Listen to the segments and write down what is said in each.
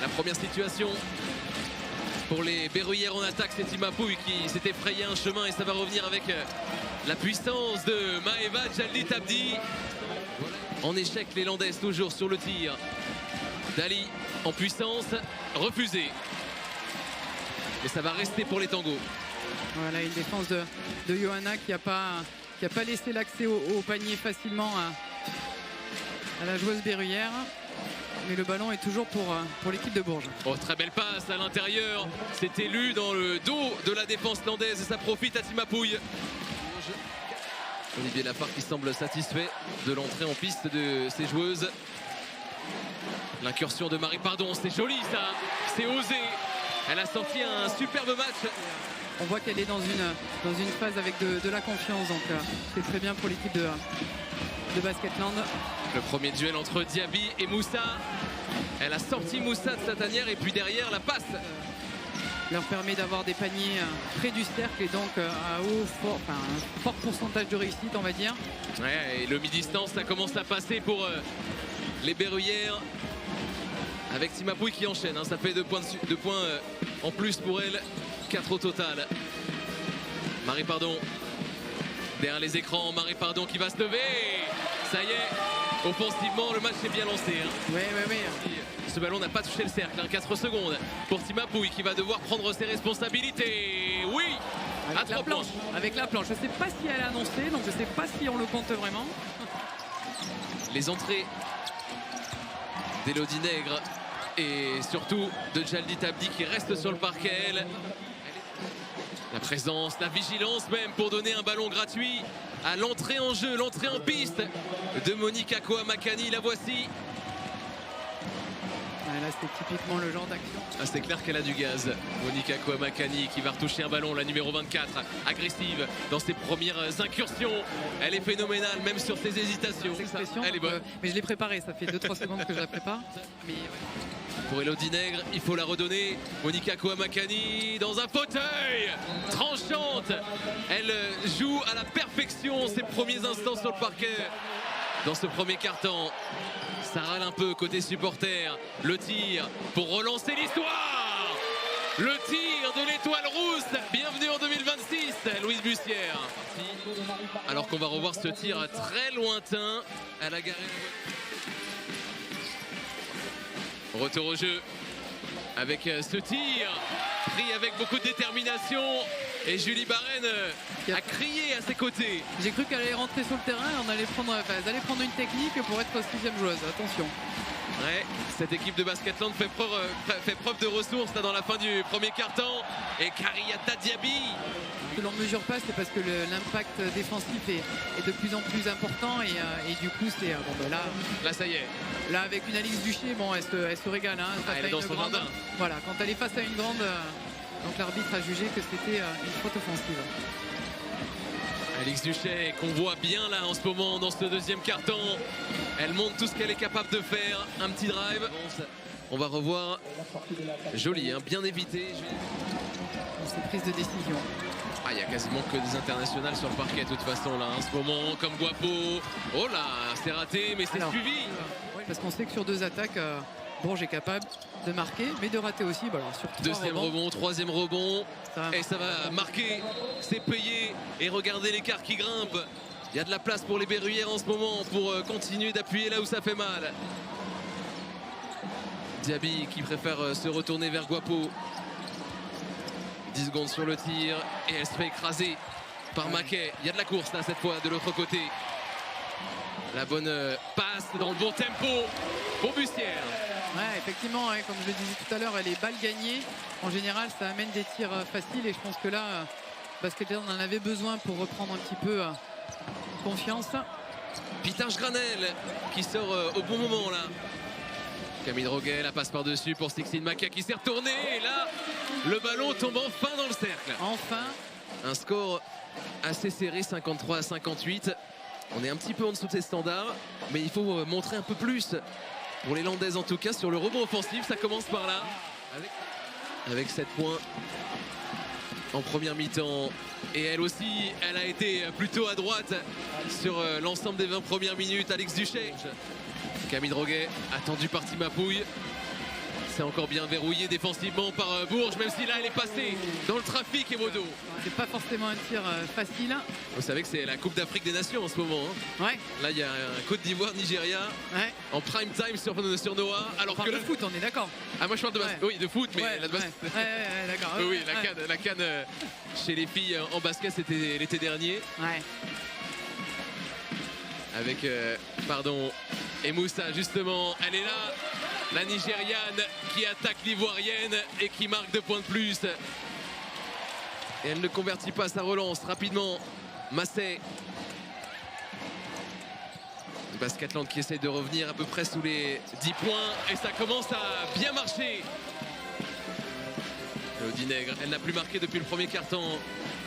La première situation pour les Berruyères en attaque, c'est Timapouy qui s'était frayé un chemin et ça va revenir avec la puissance de Maeva Jaldi Abdi. En échec, les Landaises toujours sur le tir. Dali en puissance, refusé. Et ça va rester pour les tangos. Voilà une défense de Johanna qui n'a pas laissé l'accès au panier facilement à la joueuse Berruyère. Mais le ballon est toujours pour l'équipe de Bourges. Oh, très belle passe à l'intérieur. C'est élu dans le dos de la défense landaise et ça profite à Timapouy. Olivier Lafare qui semble satisfait de l'entrée en piste de ses joueuses. L'incursion de Marie Pardon, c'est joli ça, c'est osé. Elle a sorti un superbe match. On voit qu'elle est dans une phase avec de la confiance, donc c'est très bien pour l'équipe de Basketland. Le premier duel entre Diaby et Moussa. Elle a sorti Moussa de sa tanière et puis derrière la passe. Leur permet d'avoir des paniers près du cercle et donc à un fort pourcentage de réussite, on va dire. Ouais, et le mi-distance, ça commence à passer pour les Berruyères. Avec Timapouy qui enchaîne, hein, ça fait 2 points, en plus pour elle, 4 au total. Marie Pardon, derrière les écrans, Marie Pardon qui va se lever. Ça y est, offensivement, le match est bien lancé. Hein. Oui. Ce ballon n'a pas touché le cercle, hein, 4 secondes pour Timapouy qui va devoir prendre ses responsabilités. Oui, à 3 points. Avec la planche, je ne sais pas si elle a annoncé, donc je ne sais pas si on le compte vraiment. Les entrées d'Elodie Nègre et surtout de Jaldi Abdi qui reste sur le parquet. La présence, la vigilance même pour donner un ballon gratuit à l'entrée en jeu, l'entrée en piste de Monica Koamakani. La voici. Là, c'est typiquement le genre d'action. Ah, c'est clair qu'elle a du gaz. Monica Koamakani qui va retoucher un ballon, la numéro 24, agressive dans ses premières incursions. Elle est phénoménale, même sur ses hésitations. Elle est bonne. Mais je l'ai préparée, ça fait 2-3 secondes que je la prépare. Mais... Pour Elodie Nègre, il faut la redonner. Monica Koamakani dans un fauteuil tranchante. Elle joue à la perfection ses premiers instants sur le parquet. Dans ce premier quart-temps, ça râle un peu côté supporter. Le tir pour relancer l'histoire. Le tir de l'étoile rousse. Bienvenue en 2026, Louise Bussière. Alors qu'on va revoir ce tir très lointain à la garée. Retour au jeu avec ce tir pris avec beaucoup de détermination et Julie Barren a crié à ses côtés. J'ai cru qu'elle allait rentrer sur le terrain, elle allait prendre une technique pour être 6e joueuse, attention. Ouais, cette équipe de Basketland fait preuve de ressources là, dans la fin du premier quart-temps. Et Kariata Diaby. Ce que l'on ne mesure pas, c'est parce que l'impact défensif est de plus en plus important et du coup c'est là ça y est. Là avec une Alix Duché, elle se régale. Hein, elle est dans son jardin. Voilà, quand elle est face à une grande, donc l'arbitre a jugé que c'était une faute offensive. Alix Duché qu'on voit bien là en ce moment dans ce deuxième carton. Elle montre tout ce qu'elle est capable de faire. Un petit drive. On va revoir. Joli, hein, bien évité. C'est prise de décision. Ah, il y a quasiment que des internationales sur le parquet de toute façon là en ce moment, comme Guapo. Oh là, c'est raté, mais c'est suivi. Oui, parce qu'on sait que sur 2 attaques, Bourges est capable de marquer, mais de rater aussi. Bah alors, sur 3 deuxième rebond, 3e rebond. Et ça va marquer, c'est payé. Et regardez l'écart qui grimpe. Il y a de la place pour les Berruyères en ce moment pour continuer d'appuyer là où ça fait mal. Diaby qui préfère se retourner vers Guapo. 10 secondes sur le tir et elle se fait écraser par Maquet. Il y a de la course là cette fois de l'autre côté. La bonne passe dans le bon tempo pour Bussière. Ouais, effectivement, hein, comme je le disais tout à l'heure, elle est balle gagnée. En général, ça amène des tirs faciles et je pense que là, Basketland en avait besoin pour reprendre un petit peu confiance. Pitage Granel qui sort au bon moment là. Camille Droguet, la passe par-dessus pour Sixine Maca qui s'est retournée. Et là, le ballon tombe enfin dans le cercle. Enfin. Un score assez serré, 53-58. On est un petit peu en dessous de ses standards, mais il faut montrer un peu plus. Pour les Landaises en tout cas, sur le rebond offensif, ça commence par là. Avec 7 points en première mi-temps. Et elle aussi, elle a été plutôt à droite sur l'ensemble des 20 premières minutes. Alix Duché. Camille Droguet, attendu par Timapouy. C'est encore bien verrouillé défensivement par Bourges, même si là elle est passée dans le trafic et Wodo. C'est pas forcément un tir facile. Vous savez que c'est la Coupe d'Afrique des Nations en ce moment. Hein. Ouais. Là il y a un Côte d'Ivoire-Nigeria en prime time sur Noah. Alors que le foot, on est d'accord. Ah moi je parle de basket. Oui, de foot, mais la de basket. D'accord. Oui, la CAN chez les filles en basket c'était l'été dernier. Ouais. Avec et Moussa justement, elle est là, la Nigériane qui attaque l'Ivoirienne et qui marque 2 points de plus. Et elle ne convertit pas sa relance rapidement. Massé. Basketland qui essaye de revenir à peu près sous les 10 points et ça commence à bien marcher. Elodie Nègre, elle n'a plus marqué depuis le premier quart-temps.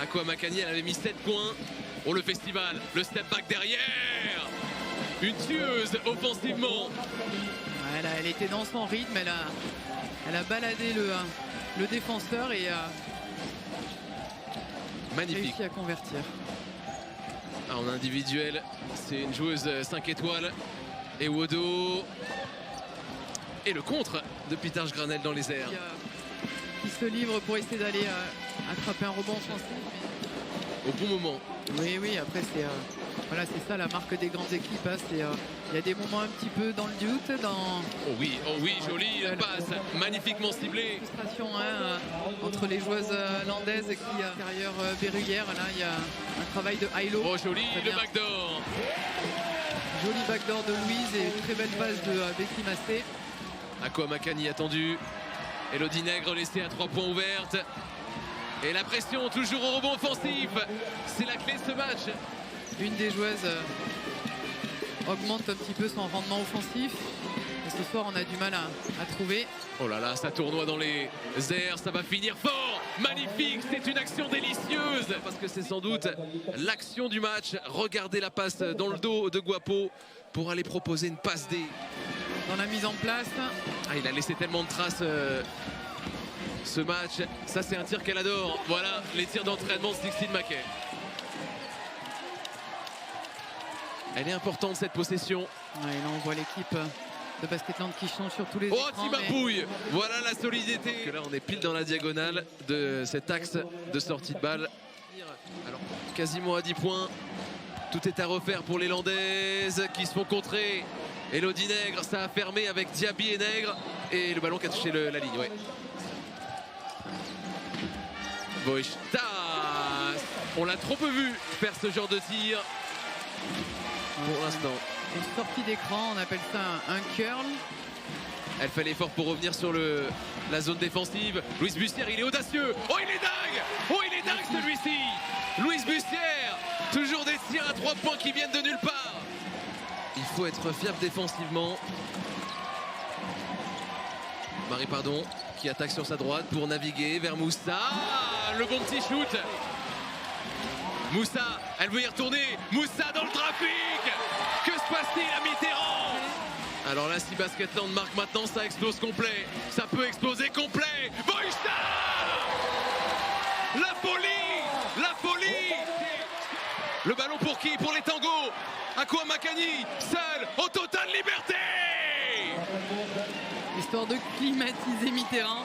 Akua Makani, elle avait mis 7 points. Pour le festival, le step back derrière, une tueuse offensivement. Elle était dans son rythme, elle a baladé le défenseur et magnifique. Réussi à convertir. En individuel, c'est une joueuse 5 étoiles. Et Wodo. Et le contre de Pitarch Granel dans les airs. Qui se livre pour essayer d'aller attraper un rebond offensif. Au bon moment. Oui, après c'est voilà, c'est ça la marque des grandes équipes. Hein, il y a des moments un petit peu dans le doute. Oh oui, jolie passe, magnifiquement ciblée. Frustration entre les joueuses landaises qui à l'intérieur verrouillère. Là, il y a un travail de Hailo. Oh joli, le backdoor. Joli backdoor de Louise et une très belle passe de Becky Massé. Akua Makani attendu. Elodie Nègre laissée à 3 points ouvertes. Et la pression toujours au rebond offensif. C'est la clé de ce match. Une des joueuses augmente un petit peu son rendement offensif. Et ce soir, on a du mal à trouver. Oh là là, ça tournoie dans les airs. Ça va finir fort. Magnifique. C'est une action délicieuse. Parce que c'est sans doute l'action du match. Regardez la passe dans le dos de Guapo pour aller proposer une passe D. Dans la mise en place. Ah, il a laissé tellement de traces ce match. Ça, c'est un tir qu'elle adore. Voilà les tirs d'entraînement de Sixtine Mackay. Elle est importante cette possession. Ouais, là, on voit l'équipe de Basketland qui change sur tous les écrans. Oh, Timapouille, voilà la solidité. Là, on est pile dans la diagonale de cet axe de sortie de balle. Alors, quasiment à 10 points. Tout est à refaire pour les Landaises qui se font contrer. Elodie Nègre, ça a fermé avec Diaby et Nègre. Et le ballon qui a touché la ligne. Ouais. Voishta. On l'a trop peu vu faire ce genre de tir. Pour l'instant. Une sortie d'écran, on appelle ça un curl. Elle fait l'effort pour revenir sur la zone défensive. Louis Bussière, il est audacieux. Oh, il est dingue. Oh, il est dingue celui-ci. Louis Bussière, toujours des tirs à 3 points qui viennent de nulle part. Il faut être fiable défensivement. Marie Pardon qui attaque sur sa droite pour naviguer vers Moussa. Le bon petit shoot. Moussa, elle veut y retourner. Moussa dans le trafic. Que se passe-t-il à Mitterrand? Alors là, si Basketland marque maintenant, ça explose complet. Ça peut exploser complet. Voishta! La folie! La folie! Le ballon pour qui? Pour les tangos. Akua Makani, seul, au total liberté! Histoire de climatiser Mitterrand.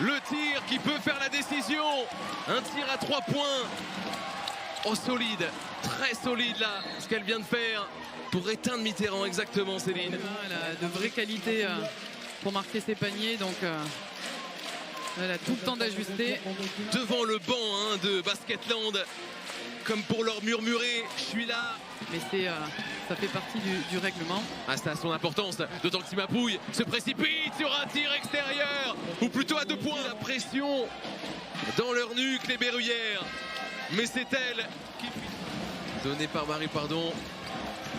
Le tir qui peut faire la décision. Un tir à 3 points. Oh, solide, très solide là, ce qu'elle vient de faire pour éteindre Mitterrand, exactement, Céline. Elle a de vraies qualités pour marquer ses paniers, donc elle a tout le temps d'ajuster. Devant le banc de Basketland, comme pour leur murmurer, je suis là. Mais ça fait partie du règlement. Ah, ça a son importance, d'autant que Timapouille se précipite sur un tir extérieur, ou plutôt à 2 points. La pression dans leur nuque, les Berruyères. Mais c'est elle qui... Donnée par Marie Pardon.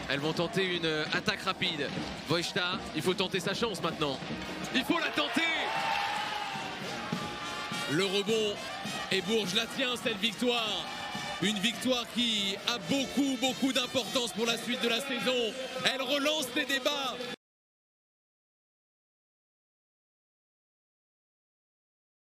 Elles vont tenter une attaque rapide. Voishta, il faut tenter sa chance maintenant. Il faut la tenter. Le rebond. Et Bourges la tient, cette victoire. Une victoire qui a beaucoup d'importance pour la suite de la saison. Elle relance les débats